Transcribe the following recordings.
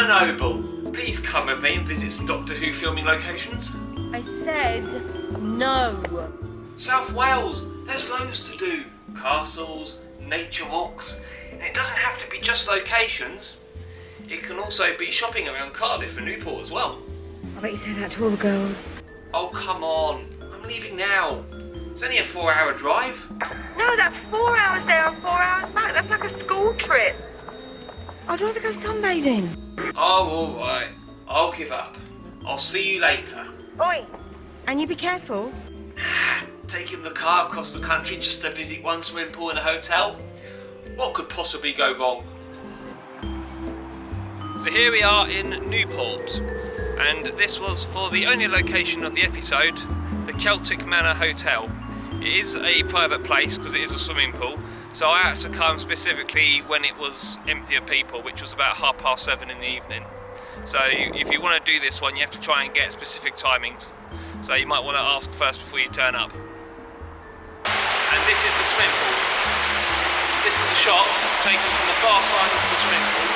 Donna Noble, please come with me and visit some Doctor Who filming locations. I said no. South Wales, there's loads to do. Castles, nature walks. And it doesn't have to be just locations. It can also be shopping around Cardiff and Newport as well. I bet you say that to all the girls. Oh, come on. I'm leaving now. It's only a 4-hour drive. No, that's 4 hours there and 4 hours back. That's like a school trip. I'd rather go sunbathing. Oh, all right. I'll give up. I'll see you later. Oi, and you be careful. Taking the car across the country just to visit one swimming pool in a hotel? What could possibly go wrong? So here we are in Newport, and this was for the only location of the episode, the Celtic Manor Hotel. It is a private place because it is a swimming pool, so I had to come specifically when it was empty of people, which was about 7:30 in the evening. So if you want to do this one, you have to try and get specific timings. So you might want to ask first before you turn up. And this is the swimming pool. This is the shot taken from the far side of the swimming pool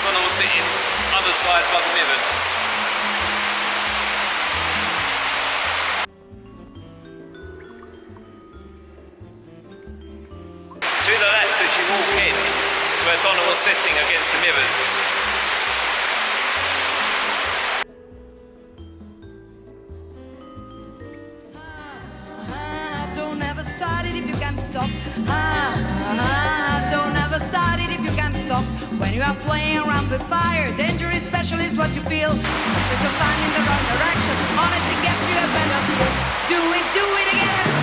when I was sitting other side by the mirrors. To the left as you walk in is where Donna was sitting against the mirrors. Don't ever start it if you can't stop. Don't ever start it if you can't stop. When you are playing around with fire, danger is special is what you feel. There's a time in the wrong direction. Honesty gets you a better feel. Do it again.